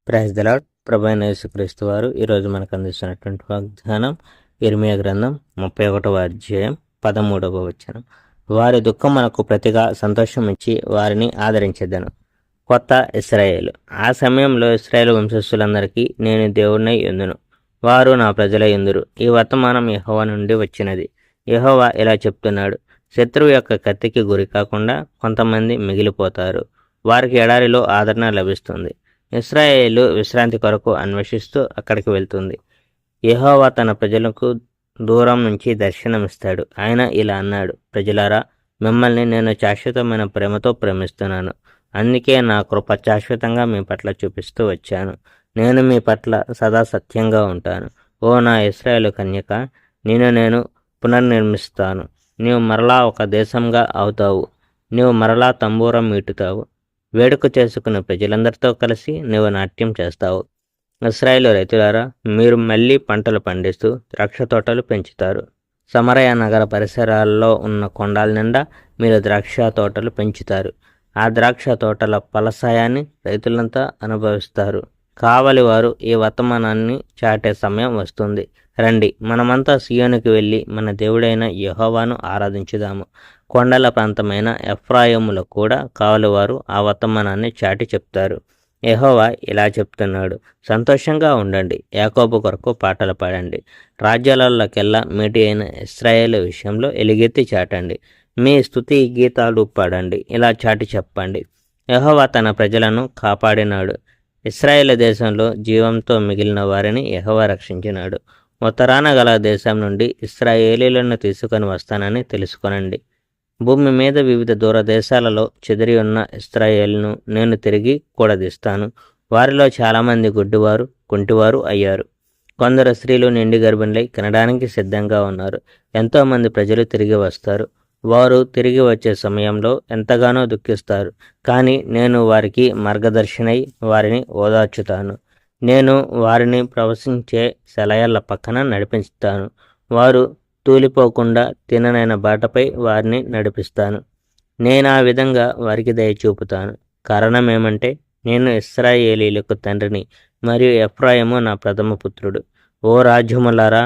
Praise the lord. ప్రభువైన యేసుక్రీస్తు వారు ఈరోజు మనకు అందిస్తున్నటువంటి వాగ్దానం ఇర్మియా గ్రంథం 31వ అధ్యాయం 13వ వచనం. వారి దుఃఖం మనకు ప్రతిగా సంతోషం ఇచ్చి వారిని ఆదరించెదను. కొత్త ఇశ్రాయేలు. ఆ సమయంలో ఇశ్రాయేలు వంశస్థులందరికీ నేను దేవుడినై యుందును, వారు నా ప్రజలై యుందురు. ఈ వర్తమానం యెహోవా నుండి వచ్చినది. యెహోవా ఇలా చెప్తున్నాడు, శత్రువు యొక్క కత్తికి గురి కాకుండా కొంతమంది మిగిలిపోతారు. వారికి ఎడారిలో ఆదరణ లభిస్తుంది. ఇశ్రాయేలు విశ్రాంతి కొరకు అన్వేషిస్తూ అక్కడికి వెళ్తుంది. యెహోవా తన ప్రజలకు దూరం నుంచి దర్శనమిస్తాడు. ఆయన ఇలా అన్నాడు, ప్రజలారా, మిమ్మల్ని నేను శాశ్వతమైన ప్రేమతో ప్రేమిస్తున్నాను. అందుకే నా కృప శాశ్వతంగా మీ పట్ల చూపిస్తూ వచ్చాను. నేను మీ పట్ల సదా సత్యంగా ఉంటాను. ఓ నా ఇశ్రాయేలు కన్యక, నేను పునర్నిర్మిస్తాను. నీవు మరలా ఒక దేశంగా అవుతావు. నీవు మరలా తంబూరం మీటుతావు. వేడుక చేసుకున్న ప్రజలందరితో కలిసి నీవు నాట్యం చేస్తావు. ఇశ్రాయేలు రైతులారా, మీరు మళ్ళీ పంటలు పండిస్తూ ద్రాక్ష తోటలు పెంచుతారు. సమరయ నగర పరిసరాల్లో ఉన్న కొండల నిండా మీరు ద్రాక్ష తోటలు పెంచుతారు. ఆ ద్రాక్ష తోటల ఫలసాయాన్ని రైతులంతా అనుభవిస్తారు. కావలి వారు ఈ వర్తమానాన్ని చాటే సమయం వస్తుంది. రండి, మనమంతా సియోనుకి వెళ్ళి మన దేవుడైన యెహోవాను ఆరాధించుదాము. కొండల ప్రాంతమైన ఎఫ్రాయిములో కూడా కావలివారు ఆ వర్తమానాన్ని చాటి చెప్తారు. యెహోవా ఇలా చెప్తున్నాడు, సంతోషంగా ఉండండి, యాకోబు కొరకు పాటలు పాడండి. రాజ్యాలలోకెల్లా మీటి అయిన ఇశ్రాయేలు విషయంలో ఎలుగెత్తి చాటండి. మీ స్తుతి గీతాలు పాడండి. ఇలా చాటి చెప్పండి, యెహోవా తన ప్రజలను కాపాడినాడు. ఇశ్రాయేలు దేశంలో జీవంతో మిగిలిన వారిని యెహోవా రక్షించినాడు. ఉత్తరాన గల దేశం నుండి ఇశ్రాయేలీలను తీసుకొని వస్తానని తెలుసుకొనండి. భూమి మీద వివిధ దూర దేశాలలో చెదిరి ఉన్న ఇశ్రాయేలును నేను తిరిగి కూడదీస్తాను. వారిలో చాలామంది గుడ్డివారు, కుంటివారు అయ్యారు. కొందరు స్త్రీలు నిండి గర్భిణులై కనడానికి సిద్ధంగా ఉన్నారు. ఎంతోమంది ప్రజలు తిరిగి వస్తారు. వారు తిరిగి వచ్చే సమయంలో ఎంతగానో దుఃఖిస్తారు. కానీ నేను వారికి మార్గదర్శినై వారిని ఓదార్చుతాను. నేను వారిని ప్రవశించే సెలయళ్ళ పక్కన నడిపిస్తాను. వారు తూలిపోకుండా తిన్ననైన బాటపై వారిని నడిపిస్తాను. నేను ఆ విధంగా వారికి దయ చూపుతాను. కారణం ఏమంటే, నేను ఇశ్రాయేలీలకు తండ్రిని, మరియు ఎఫ్రాయిము నా ప్రథమ పుత్రుడు. ఓ రాజ్యములారా,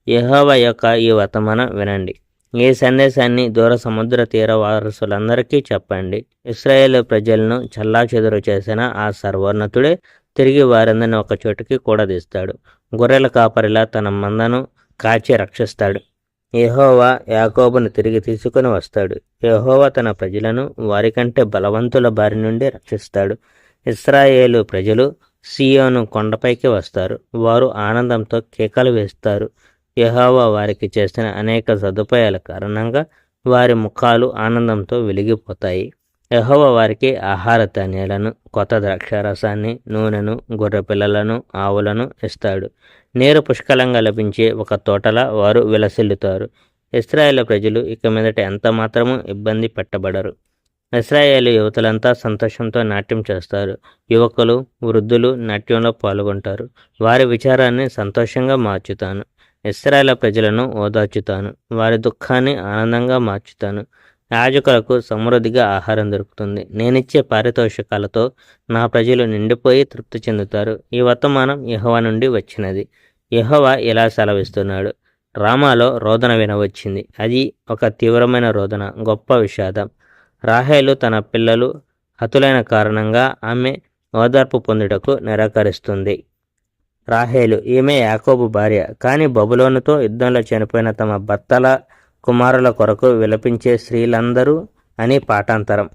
యెహోవా యొక్క ఈ వర్తమానం వినండి. ఈ సందేశాన్ని దూర సముద్ర తీర వారసులందరికీ చెప్పండి. ఇశ్రాయేలు ప్రజలను చెల్లాచెదురు చేసిన ఆ సర్వోన్నతుడే తిరిగి వారందరిని ఒక చోటుకి కూడదీస్తాడు. గొర్రెల కాపరిలా తన మందను కాచి రక్షిస్తాడు. యెహోవా యాకోబును తిరిగి తీసుకుని వస్తాడు. యెహోవా తన ప్రజలను వారికంటే బలవంతుల బారి నుండి రక్షిస్తాడు. ఇశ్రాయేలు ప్రజలు సియోను కొండపైకి వస్తారు. వారు ఆనందంతో కేకలు వేస్తారు. యెహోవా వారికి చేసిన అనేక సదుపాయాల కారణంగా వారి ముఖాలు ఆనందంతో వెలిగిపోతాయి. యెహోవా వారికి ఆహార ధాన్యాలను, కొత్త ద్రాక్షారసాన్ని, నూనెను, గొర్రె పిల్లలను, ఆవులను ఇస్తాడు. నీరు పుష్కలంగా లభించే ఒక తోటలా వారు విలసిల్లుతారు. ఇశ్రాయేలు ప్రజలు ఇక మీదట ఎంత మాత్రము ఇబ్బంది పెట్టబడరు. ఇశ్రాయేలు యువతులంతా సంతోషంతో నాట్యం చేస్తారు. యువకులు, వృద్ధులు నాట్యంలో పాల్గొంటారు. వారి విచారాన్ని సంతోషంగా మార్చుతాను. ఇశ్రాయేలు ప్రజలను ఓదార్చుతాను. వారి దుఃఖాన్ని ఆనందంగా మార్చుతాను. యాజకులకు సమృద్ధిగా ఆహారం దొరుకుతుంది. నేనిచ్చే పారితోషికాలతో నా ప్రజలు నిండిపోయి తృప్తి చెందుతారు. ఈ వర్తమానం యెహోవా నుండి వచ్చినది. యెహోవా ఇలా సెలవిస్తున్నాడు, రామాలో రోదన వినవచ్చింది. అది ఒక తీవ్రమైన రోదన, గొప్ప విషాదం. రాహేలు తన పిల్లలు హతులైన కారణంగా ఆమె ఓదార్పు పొందుటకు నిరాకరిస్తుంది. రాహేలు, ఈమె యాకోబు భార్య, కానీ బబులోనుతో యుద్ధంలో చనిపోయిన తమ భర్తల కుమారుల కొరకు విలపించే స్త్రీలందరూ అని పాఠాంతరం.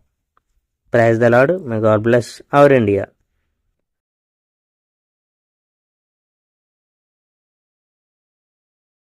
Praise the Lord. May God bless our India.